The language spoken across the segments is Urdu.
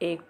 1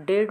1.5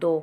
2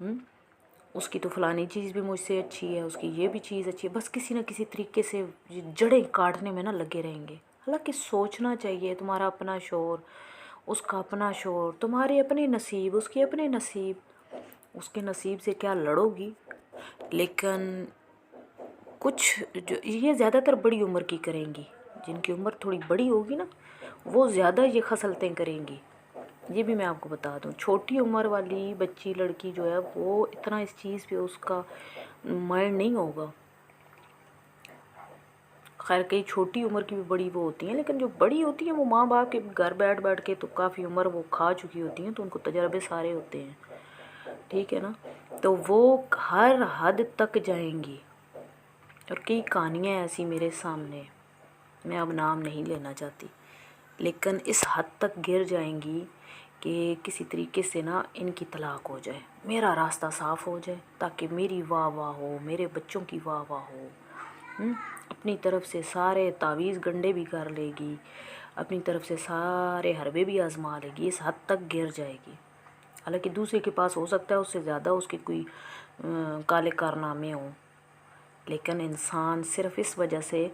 اس کی تو فلانی چیز بھی مجھ سے اچھی ہے، اس کی یہ بھی چیز اچھی ہے، بس کسی نہ کسی طریقے سے جڑیں کاٹنے میں نا لگے رہیں گے۔ حالانکہ سوچنا چاہیے، تمہارا اپنا شور، اس کا اپنا شور، تمہارے اپنے نصیب، اس کے اپنے نصیب، اس کے نصیب سے کیا لڑو گی؟ لیکن کچھ جو یہ زیادہ تر بڑی عمر کی کریں گی، جن کی عمر تھوڑی بڑی ہوگی نا وہ زیادہ یہ خصلتیں کریں گی، یہ بھی میں آپ کو بتا دوں۔ چھوٹی عمر والی بچی لڑکی جو ہے وہ اتنا اس چیز پہ اس کا مائنڈ نہیں ہوگا۔ خیر کئی چھوٹی عمر کی بھی بڑی وہ ہوتی ہیں، لیکن جو بڑی ہوتی ہیں وہ ماں باپ کے گھر بیٹھ بیٹھ کے تو کافی عمر وہ کھا چکی ہوتی ہیں، تو ان کو تجربے سارے ہوتے ہیں، ٹھیک ہے نا؟ تو وہ ہر حد تک جائیں گی، اور کئی کہانیاں ایسی میرے سامنے، میں اب نام نہیں لینا چاہتی، لیکن اس حد تک گر جائیں گی کہ کسی طریقے سے نا ان کی طلاق ہو جائے، میرا راستہ صاف ہو جائے، تاکہ میری واہ واہ ہو، میرے بچوں کی واہ واہ ہو۔ اپنی طرف سے سارے تعویذ گنڈے بھی کر لے گی، اپنی طرف سے سارے حربے بھی آزما لے گی، اس حد تک گر جائے گی۔ حالانکہ دوسرے کے پاس ہو سکتا ہے اس سے زیادہ اس کے کوئی کالے کارنامے ہوں، لیکن انسان صرف اس وجہ سے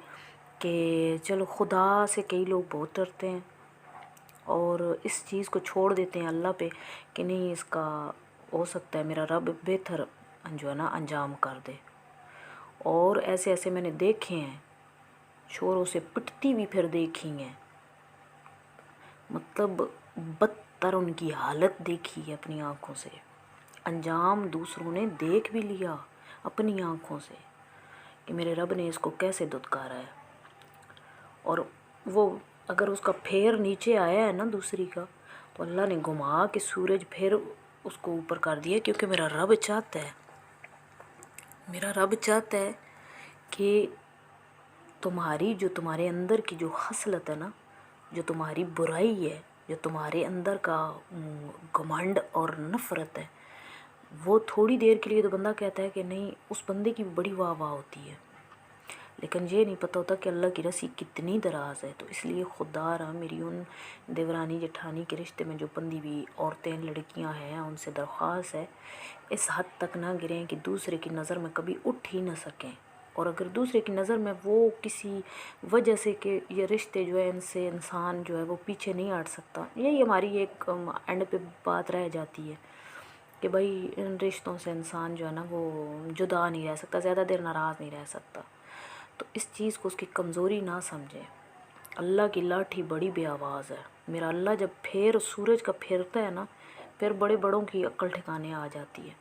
کہ چلو خدا سے کئی لوگ بہت ڈرتے ہیں اور اس چیز کو چھوڑ دیتے ہیں اللہ پہ کہ نہیں اس کا ہو سکتا ہے میرا رب بہتر جو ہے نا انجام کر دے۔ اور ایسے ایسے میں نے دیکھے ہیں، شوروں سے پٹتی بھی پھر دیکھی ہیں، مطلب بدتر ان کی حالت دیکھی ہے اپنی آنکھوں سے، انجام دوسروں نے دیکھ بھی لیا اپنی آنکھوں سے کہ میرے رب نے اس کو کیسے دھتکارا ہے۔ اور وہ اگر اس کا پھیر نیچے آیا ہے نا دوسری کا، تو اللہ نے گھما کے سورج پھر اس کو اوپر کر دیا، کیونکہ میرا رب چاہتا ہے، میرا رب چاہتا ہے کہ تمہاری جو تمہارے اندر کی جو خصلت ہے نا، جو تمہاری برائی ہے، جو تمہارے اندر کا گھمنڈ اور نفرت ہے، وہ تھوڑی دیر کے لیے تو بندہ کہتا ہے کہ نہیں، اس بندے کی بڑی واہ واہ ہوتی ہے، لیکن یہ نہیں پتہ ہوتا کہ اللہ کی رسی کتنی دراز ہے۔ تو اس لیے خدا را میری ان دیورانی جٹھانی کے رشتے میں جو بندی ہوئی عورتیں لڑکیاں ہیں ان سے درخواست ہے اس حد تک نہ گریں کہ دوسرے کی نظر میں کبھی اٹھ ہی نہ سکیں، اور اگر دوسرے کی نظر میں وہ کسی وجہ سے کہ یہ رشتے جو ہے ان سے انسان جو ہے وہ پیچھے نہیں ہٹ سکتا، یہی ہماری ایک اینڈ پہ بات رہ جاتی ہے کہ بھائی ان رشتوں سے انسان جو ہے نا وہ جدا نہیں رہ سکتا، زیادہ دیر ناراض نہیں رہ سکتا، تو اس چیز کو اس کی کمزوری نہ سمجھیں۔ اللہ کی لاٹھی بڑی بے آواز ہے، میرا اللہ جب پھر سورج کا پھرتا ہے نا پھر بڑے بڑوں کی عقل ٹھکانے آ جاتی ہے۔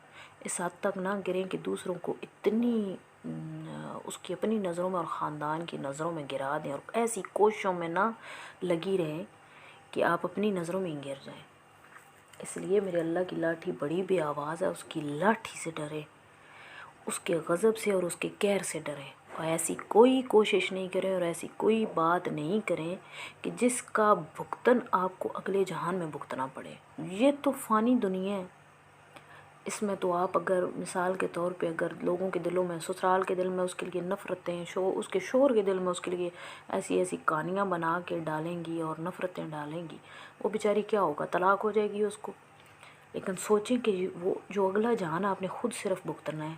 اس حد تک نہ گریں کہ دوسروں کو اتنی اس کی اپنی نظروں میں اور خاندان کی نظروں میں گرا دیں، اور ایسی کوششوں میں نہ لگی رہیں کہ آپ اپنی نظروں میں ہی گر جائیں۔ اس لیے میرے اللہ کی لاٹھی بڑی بے آواز ہے، اس کی لاٹھی سے ڈرے، اس کے غضب سے اور اس کے قہر سے ڈریں، اور ایسی کوئی کوشش نہیں کریں اور ایسی کوئی بات نہیں کریں کہ جس کا بھگتن آپ کو اگلے جہان میں بھگتنا پڑے۔ یہ تو فانی دنیا ہے، اس میں تو آپ اگر مثال کے طور پہ اگر لوگوں کے دلوں میں، سسرال کے دل میں اس کے لیے نفرتیں، اس کے شوہر کے دل میں اس کے لیے ایسی ایسی کہانیاں بنا کے ڈالیں گی اور نفرتیں ڈالیں گی، وہ بیچاری کیا ہوگا، طلاق ہو جائے گی اس کو۔ لیکن سوچیں کہ وہ جو اگلا جہان آپ نے خود صرف بھگتنا ہے،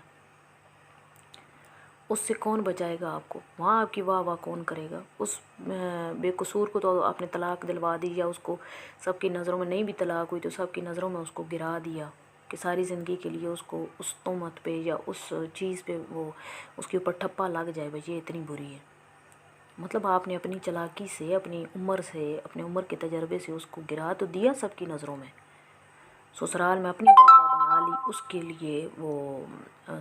اس سے کون بچائے گا آپ کو؟ وہاں آپ کی واہ واہ کون کرے گا؟ اس بے قصور کو تو آپ نے طلاق دلوا دی، یا اس کو سب کی نظروں میں نہیں بھی طلاق ہوئی تو سب کی نظروں میں اس کو گرا دیا کہ ساری زندگی کے لیے اس کو اس تہمت پہ یا اس چیز پہ وہ اس کے اوپر ٹھپا لگ جائے، بھائی یہ اتنی بری ہے۔ مطلب آپ نے اپنی چالاکی سے، اپنی عمر سے، اپنے عمر کے تجربے سے اس کو گرا تو دیا سب کی نظروں میں، سسرال میں اپنی واہ واہ بنا لی، اس کے لیے وہ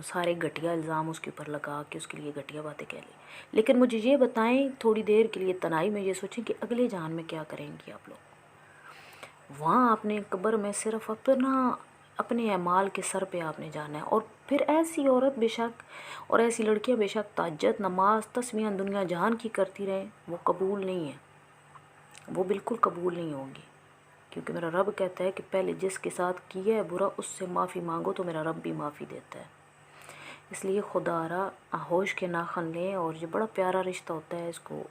سارے گھٹیا الزام اس کے اوپر لگا کے اس کے لیے گھٹیا باتیں کہہ لی۔ لیکن مجھے یہ بتائیں تھوڑی دیر کے لیے تنہائی میں یہ سوچیں کہ اگلے جہان میں کیا کریں گی آپ لوگ؟ وہاں اپنے قبر میں صرف اپنے اعمال کے سر پہ آپ نے جانا ہے، اور پھر ایسی عورت بے شک اور ایسی لڑکیاں بے شک تہجد، نماز، تسبیحاں دنیا جہان کی کرتی رہیں، وہ قبول نہیں ہے، وہ بالکل قبول نہیں ہوں گی، کیونکہ میرا رب کہتا ہے کہ پہلے جس کے ساتھ کیا ہے برا اس سے معافی مانگو تو میرا رب بھی معافی دیتا ہے۔ اس لیے خدا را ہوش کے ناخن لیں، اور یہ بڑا پیارا رشتہ ہوتا ہے، اس کو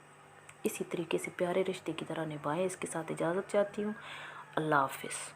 اسی طریقے سے پیارے رشتے کی طرح نبھائیں۔ اس کے ساتھ اجازت چاہتی ہوں، اللہ حافظ۔